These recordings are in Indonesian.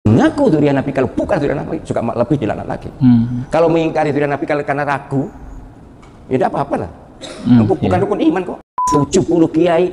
Mengaku durian Nabi, kalau bukan durian Nabi juga lebih dilaknat lagi. Kalau mengingkari durian Nabi karena ragu, ya tidak apa-apa lah. Bukan rukun iman kok. 70 kiai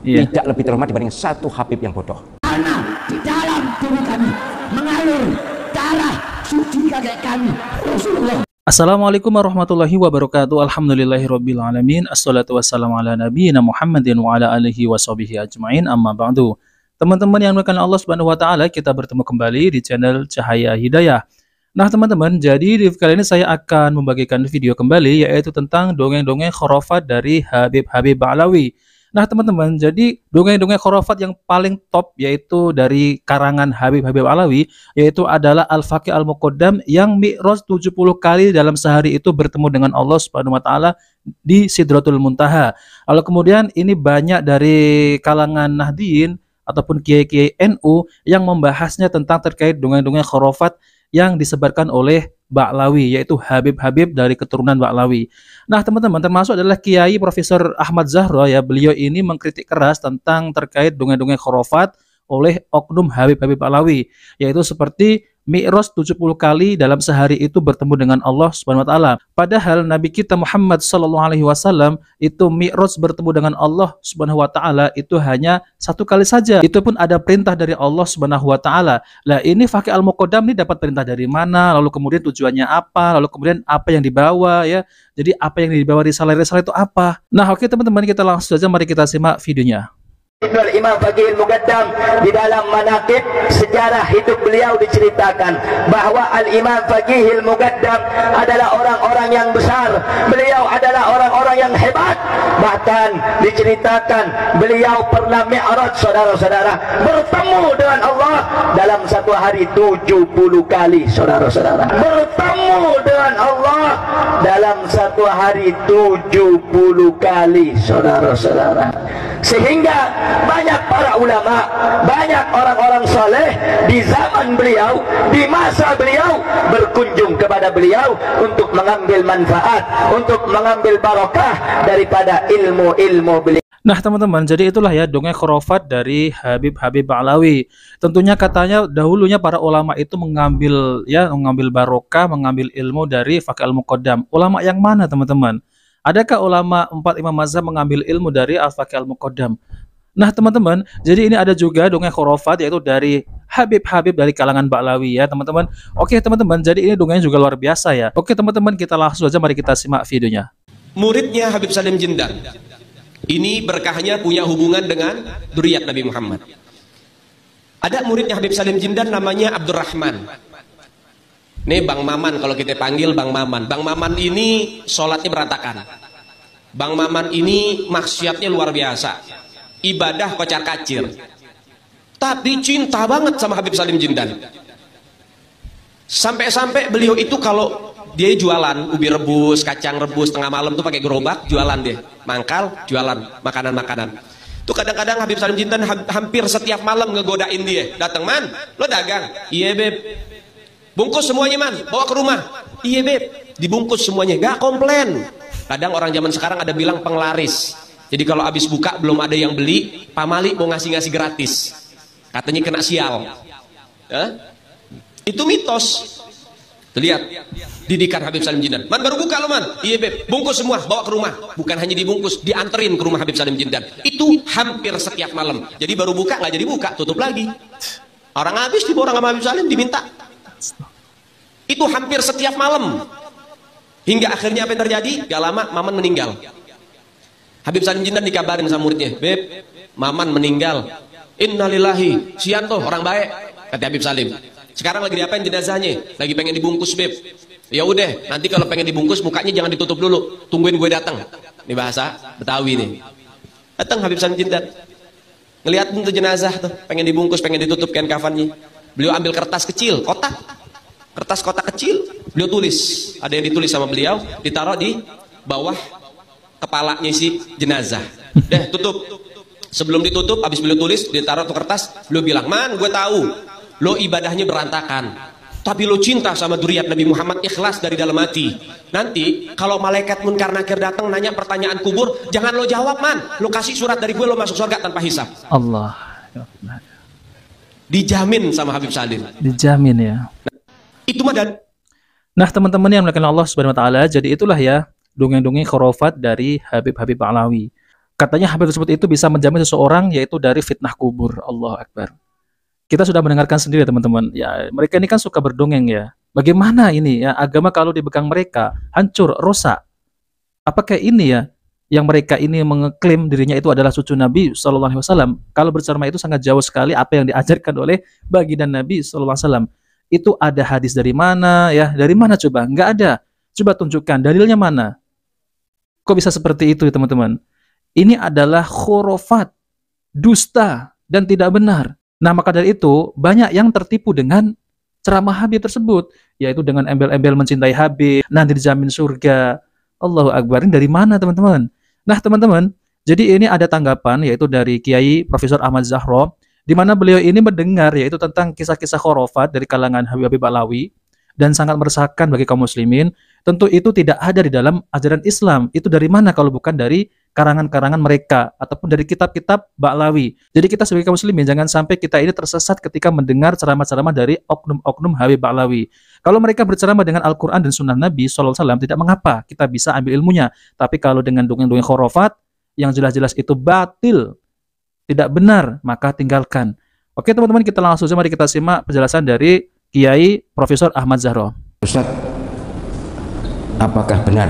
tidak lebih terhormat dibanding satu Habib yang bodoh. Karena di dalam tubuh kami mengalir darah suci kakek kami Rasulullah. Assalamualaikum warahmatullahi wabarakatuh. Alhamdulillahirabbil alamin. Assalatu wassalamu ala nabiyina Muhammadin wa ala alihi washabihi ajmain. Amma ba'du. Teman-teman yang dimuliakan Allah Subhanahu wa taala, kita bertemu kembali di channel Cahaya Hidayah. Nah, teman-teman, jadi di kali ini saya akan membagikan video kembali yaitu tentang dongeng-dongeng khurafat dari Habib Ba'lawi. Nah, teman-teman, jadi dongeng-dongeng khurafat yang paling top yaitu dari karangan Habib Ba'lawi yaitu adalah Al-Faqih Al-Muqaddam yang mi'raj 70 kali dalam sehari itu bertemu dengan Allah Subhanahu wa taala di Sidratul Muntaha. Lalu kemudian ini banyak dari kalangan Nahdliyin ataupun kiai-kiai NU yang membahasnya tentang terkait dongeng-dongeng khurafat yang disebarkan oleh Ba'lawi, yaitu Habib-Habib dari keturunan Ba'lawi. Nah, teman-teman, termasuk adalah Kiai Profesor Ahmad Zahra, ya, beliau ini mengkritik keras tentang terkait dongeng-dongeng khurafat oleh oknum Habib-Habib Ba'lawi, yaitu seperti mi'raj 70 kali dalam sehari itu bertemu dengan Allah Subhanahu wa taala. Padahal Nabi kita Muhammad sallallahu alaihi wasallam itu mi'raj bertemu dengan Allah Subhanahu wa taala itu hanya satu kali saja. Itu pun ada perintah dari Allah Subhanahu wa taala. Lah, ini Faqih Al-Muqaddam ini dapat perintah dari mana? Lalu kemudian tujuannya apa? Lalu kemudian apa yang dibawa, ya? Jadi apa yang dibawa risalah-risalah itu apa? Nah, oke teman-teman, kita langsung saja mari kita simak videonya. Imam Faqih Al-Muqaddam di dalam manaqib sejarah hidup beliau diceritakan bahwa Al-Imam Faqih Al-Muqaddam adalah orang-orang yang besar, beliau adalah orang-orang yang hebat. Bahkan diceritakan beliau pernah mi'raj, saudara-saudara, bertemu dengan Allah dalam satu hari 70 kali, saudara-saudara, bertemu dengan Allah dalam satu hari 70 kali, saudara-saudara. Sehingga banyak para ulama, banyak orang-orang soleh di zaman beliau, di masa beliau, berkunjung kepada beliau untuk mengambil manfaat, untuk mengambil barokah daripada ilmu-ilmu beliau. Nah, teman-teman, jadi itulah ya dongeng khurafat dari Habib Ba'lawi. Tentunya katanya dahulunya para ulama itu mengambil barokah, mengambil ilmu dari Faqih Al-Muqaddam. Ulama yang mana, teman-teman? Adakah ulama 4 imam mazhab mengambil ilmu dari Al-Faqih Al-Muqaddam? Nah, teman-teman, jadi ini ada juga dongeng khurafat yaitu dari Habib-Habib dari kalangan Ba'lawi, ya, teman-teman. Oke, teman-teman, jadi ini dongengnya juga luar biasa, ya. Oke, teman-teman, kita langsung aja mari kita simak videonya. Muridnya Habib Salim Jindan ini berkahnya punya hubungan dengan dzurriyyat Nabi Muhammad. Ada muridnya Habib Salim Jindan namanya Abdurrahman. Nih Bang Maman, kalau kita panggil Bang Maman. Bang Maman ini sholatnya berantakan. Bang Maman ini maksiatnya luar biasa. Ibadah kocar kacir. Tapi cinta banget sama Habib Salim Jindan. Sampai-sampai beliau itu kalau dia jualan ubi rebus, kacang rebus tengah malam tuh pakai gerobak, jualan dia. Mangkal, jualan makanan-makanan. Tuh kadang-kadang Habib Salim Jindan hampir setiap malam ngegodain dia. Datang, "Man, lo dagang?" "Iya, Beb." "Bungkus semuanya, Man, bawa ke rumah." "Iya, Beb." Dibungkus semuanya, gak komplain. Kadang orang zaman sekarang ada bilang penglaris. Jadi kalau habis buka belum ada yang beli, pamali mau ngasih-ngasih gratis. Katanya kena sial. Itu mitos. Lihat didikan Habib Salim Jindan. "Man, baru buka lo, Man." "Iya, Beb." "Bungkus semua, bawa ke rumah." Bukan hanya dibungkus, dianterin ke rumah Habib Salim Jindan. Itu hampir setiap malam. Jadi baru buka nggak jadi buka, tutup lagi. Orang habis dibawa sama Habib Salim diminta. Itu hampir setiap malam. Hingga akhirnya apa yang terjadi? Gak lama Maman meninggal. Habib Salim Jindan dikabarin sama muridnya, "Beb, Maman meninggal." "Innalillahi." "Sianto, orang baik," kata Habib Salim. "Sekarang lagi diapain jenazahnya?" "Lagi pengen dibungkus, Beb." "Ya udah, nanti kalau pengen dibungkus mukanya jangan ditutup dulu. Tungguin gue datang." Ini bahasa Betawi nih. Datang Habib Salim Jindan. Ngeliat tuh jenazah tuh, pengen dibungkus, pengen ditutup kain kafannya. Beliau ambil kertas kecil, kertas kotak kecil, beliau tulis. Ada yang ditulis sama beliau, ditaruh di bawah kepalanya si jenazah. Deh, tutup. Sebelum ditutup, habis beliau tulis, ditaruh tuh kertas, beliau bilang, "Man, gue tahu lo ibadahnya berantakan, tapi lo cinta sama dzurriyyat Nabi Muhammad, ikhlas dari dalam hati. Nanti kalau malaikat munkar nakir datang nanya pertanyaan kubur, jangan lo jawab, Man. Lo kasih surat dari gue, lo masuk surga tanpa hisab." Allah. dijamin sama Habib Salim. Dijamin ya. Itu mah dan Nah, teman-teman yang melakukan Allah Subhanahu wa taala, jadi itulah ya dongeng-dongeng khurafat dari Habib-Habib Ba'lawi. Katanya Habib tersebut itu bisa menjamin seseorang yaitu dari fitnah kubur. Allahu Akbar. Kita sudah mendengarkan sendiri teman-teman. Ya, mereka ini kan suka berdongeng ya. Bagaimana ini ya agama kalau dipegang mereka hancur, rusak. Apakah ini ya yang mereka ini mengeklaim dirinya itu adalah cucu Nabi Shallallahu Alaihi Wasallam? Kalau bercerma itu sangat jauh sekali apa yang diajarkan oleh baginda Nabi Shallallahu Alaihi Wasallam. Itu ada hadis dari mana ya? Dari mana coba? Nggak ada. Coba tunjukkan dalilnya mana? Kok bisa seperti itu teman-teman? Ini adalah khurafat, dusta dan tidak benar. Nah maka dari itu banyak yang tertipu dengan ceramah Habib tersebut, yaitu dengan embel-embel mencintai Habib, nanti dijamin surga. Allahu Akbar. Ini dari mana teman-teman? Nah teman-teman, jadi ini ada tanggapan yaitu dari Kiai Profesor Ahmad Zahro, di mana beliau ini mendengar yaitu tentang kisah-kisah khurafat dari kalangan Habib-Habib Ba'lawi dan sangat meresahkan bagi kaum muslimin. Tentu itu tidak ada di dalam ajaran Islam. Itu dari mana kalau bukan dari karangan-karangan mereka ataupun dari kitab-kitab Ba'lawi. Jadi kita sebagai kaum muslimin jangan sampai kita ini tersesat ketika mendengar ceramah-ceramah dari oknum-oknum Habib Ba'lawi. Kalau mereka berceramah dengan Al-Quran dan Sunnah Nabi SAW tidak mengapa, kita bisa ambil ilmunya. Tapi kalau dengan dongeng-dongeng khurafat yang jelas-jelas itu batil, tidak benar, maka tinggalkan. Oke teman-teman, kita langsung saja mari kita simak penjelasan dari Kiai Profesor Ahmad Zahro. Ustaz, apakah benar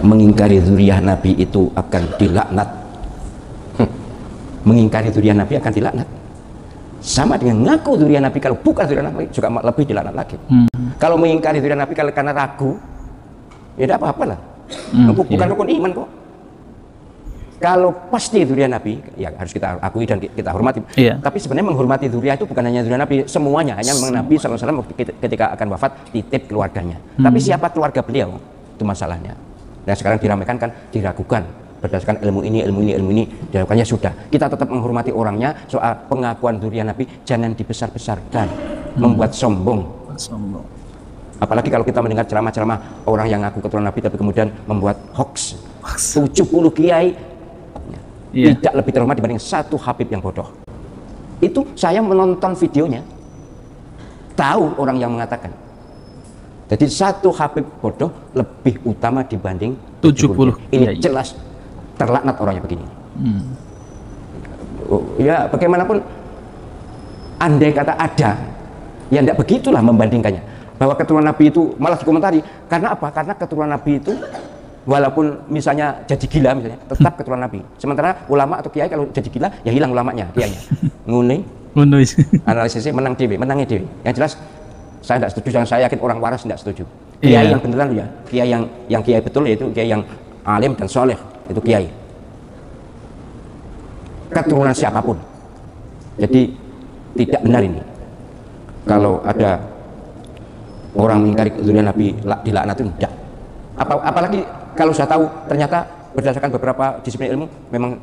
mengingkari zuriyah Nabi itu akan dilaknat? Mengingkari zuriyah Nabi akan dilaknat. Sama dengan ngaku zuriyah Nabi, kalau bukan zuriyah Nabi juga lebih dilaknat lagi. Kalau mengingkari zuriyah Nabi karena ragu, ya tidak apa-apa lah. Bukan rukun iman kok. Kalau pasti zuriyah Nabi, ya harus kita akui dan kita hormati. Tapi sebenarnya menghormati zuriyah itu bukan hanya zuriyah Nabi, semuanya. Hanya memang Nabi SAW ketika akan wafat titip keluarganya. Tapi siapa keluarga beliau? Itu masalahnya. Dan sekarang diramaikan kan diragukan berdasarkan ilmu ini diragukannya sudah. Kita tetap menghormati orangnya. Soal pengakuan zuriyah Nabi jangan dibesar-besarkan, membuat sombong. Apalagi kalau kita mendengar ceramah-ceramah orang yang ngaku keturunan Nabi tapi kemudian membuat hoax. 70 kiai tidak lebih terhormat dibanding satu Habib yang bodoh. Itu saya menonton videonya, tahu orang yang mengatakan. Jadi satu Habib bodoh lebih utama dibanding 70. Ini jelas terlaknat orangnya begini. Ya bagaimanapun, andai kata ada, ya tidak begitulah membandingkannya. Bahwa keturunan Nabi itu malah dikomentari. Karena apa? Karena keturunan Nabi itu walaupun misalnya jadi gila misalnya, tetap keturunan Nabi. Sementara ulama atau kiai kalau jadi gila, ya hilang ulamanya, kiainya. Ngune, analisisnya menangnya dewi. Yang jelas saya tidak setuju, dan saya yakin orang waras tidak setuju. Kiai yang beneran ya, kiai yang kiai betul yaitu kiai yang alim dan soleh, itu kiai. Keturunan siapapun. Jadi tidak benar ini. Kalau ada orang mengingkari zuriyah Nabi dilaknat itu tidak. Apalagi kalau saya tahu ternyata berdasarkan beberapa disiplin ilmu memang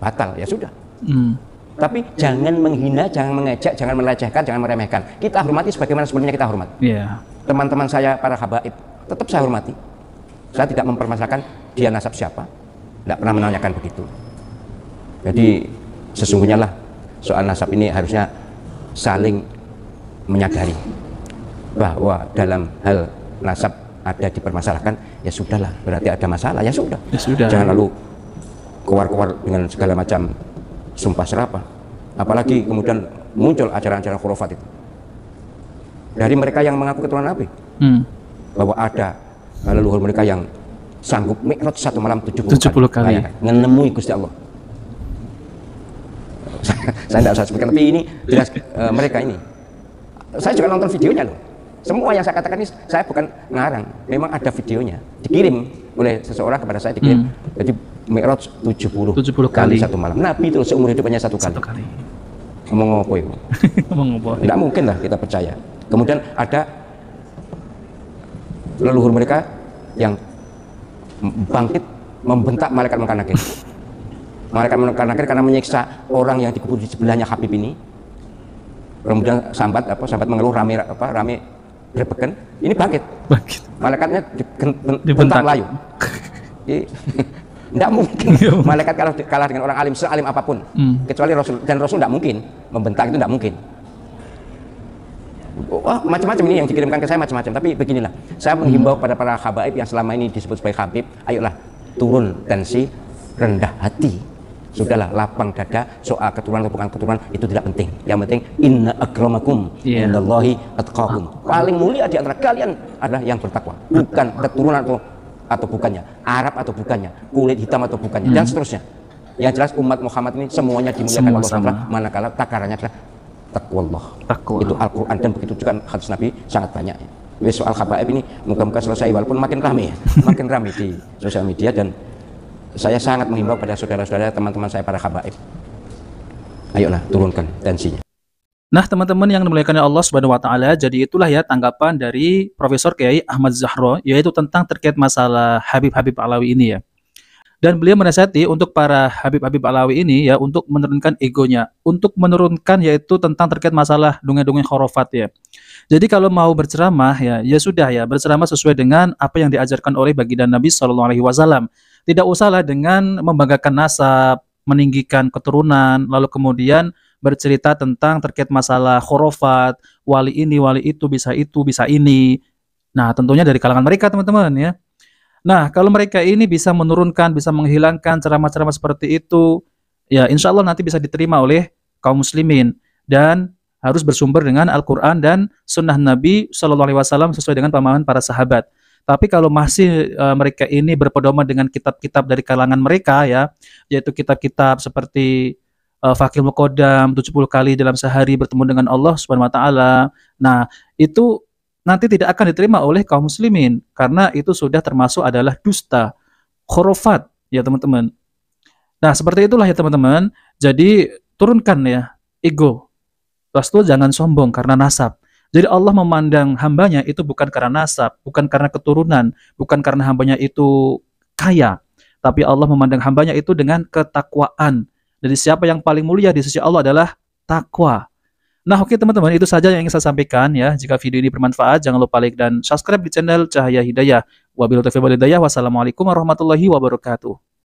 batal, ya sudah. Tapi jangan menghina, jangan mengejek, jangan melecehkan, jangan meremehkan. Kita hormati sebagaimana sebenarnya kita hormat. Teman-teman saya para habaib tetap saya hormati. Saya tidak mempermasalahkan dia nasab siapa, tidak pernah menanyakan begitu. Jadi sesungguhnya lah soal nasab ini harusnya saling menyadari bahwa dalam hal nasab ada dipermasalahkan, ya sudahlah, berarti ada masalah, ya sudah. Jangan lalu keluar-keluar dengan segala macam sumpah serapah. Apalagi kemudian muncul ajaran-ajaran khurafat itu dari mereka yang mengaku keturunan Nabi, bahwa ada leluhur mereka yang sanggup mi'raj satu malam 70 kali menemui Gusti Allah. Saya tidak usah sebutkan, tapi ini jelas mereka ini. Saya juga nonton videonya loh. Semua yang saya katakan ini saya bukan ngarang, memang ada videonya, dikirim oleh seseorang kepada saya, dikirim. Jadi mi'raj 70 kali satu malam. Nabi itu seumur hidupnya satu kali. Ngomong apa itu? Tidak mungkin lah kita percaya. Kemudian ada leluhur mereka yang bangkit membentak malaikat munkar nakir. Malaikat munkar nakir karena menyiksa orang yang dikubur di sebelahnya Habib ini. Kemudian sambat mengeluh rame berbeken, ini bangkit. Malaikatnya dibentak layu. Tidak mungkin malaikat kalah dengan orang alim, sealim apapun. Kecuali Rasul, dan Rasul tidak mungkin membentak, itu tidak mungkin. Wah, macam-macam ini yang dikirimkan ke saya macam-macam. Tapi beginilah, saya menghimbau pada para habaib yang selama ini disebut sebagai habib, ayolah turun tensi, rendah hati. Sudahlah, lapang dada. Soal keturunan atau bukan keturunan itu tidak penting. Yang penting inna akramakum indallahi atqakum. Paling mulia di antara kalian adalah yang bertakwa, bukan keturunan atau bukannya, Arab atau bukannya, kulit hitam atau bukannya, dan seterusnya. Yang jelas umat Muhammad ini semuanya dimuliakan Allah SWT, manakala takarannya adalah taqwallah. Itu Al-Quran, dan begitu juga hadis Nabi sangat banyak ya. Soal habaib ini muka-muka selesai, walaupun makin ramai ya, makin ramai di sosial media. Dan saya sangat menghimbau pada saudara-saudara, teman-teman saya para habaib, ayolah turunkan tensinya. Nah, teman-teman yang dimuliakan Allah Subhanahu wa taala, jadi itulah ya tanggapan dari Profesor Kiai Ahmad Zahro, yaitu tentang terkait masalah Habib-Habib Alawi ini ya. Dan beliau menasihati untuk para Habib-Habib Alawi ini ya untuk menurunkan egonya, untuk menurunkan yaitu tentang terkait masalah dongeng-dongeng khurafat ya. Jadi kalau mau berceramah ya sudah ya, berceramah sesuai dengan apa yang diajarkan oleh baginda Nabi SAW. Tidak usahlah dengan membanggakan nasab, meninggikan keturunan, lalu kemudian bercerita tentang terkait masalah khurafat, wali ini, wali itu, bisa ini. Nah, tentunya dari kalangan mereka teman-teman ya. Nah, kalau mereka ini bisa menurunkan, bisa menghilangkan ceramah-ceramah seperti itu, ya insya Allah nanti bisa diterima oleh kaum muslimin, dan harus bersumber dengan Al-Quran dan Sunnah Nabi SAW sesuai dengan pemahaman para sahabat. Tapi kalau masih mereka ini berpedoman dengan kitab-kitab dari kalangan mereka ya, yaitu kitab-kitab seperti Fakih Muqaddam 70 kali dalam sehari bertemu dengan Allah Subhanahu wa taala. Nah, itu nanti tidak akan diterima oleh kaum muslimin karena itu sudah termasuk adalah dusta, khurafat ya teman-teman. Nah, seperti itulah ya teman-teman. Jadi turunkan ya ego. Rasul jangan sombong karena nasab. Jadi Allah memandang hambanya itu bukan karena nasab, bukan karena keturunan, bukan karena hambanya itu kaya, tapi Allah memandang hambanya itu dengan ketakwaan. Jadi siapa yang paling mulia di sisi Allah adalah takwa. Nah, oke teman-teman, itu saja yang ingin saya sampaikan ya. Jika video ini bermanfaat, jangan lupa like dan subscribe di channel Cahaya Hidayah. Wabillahi taufiq wal hidayah. Wassalamualaikum warahmatullahi wabarakatuh.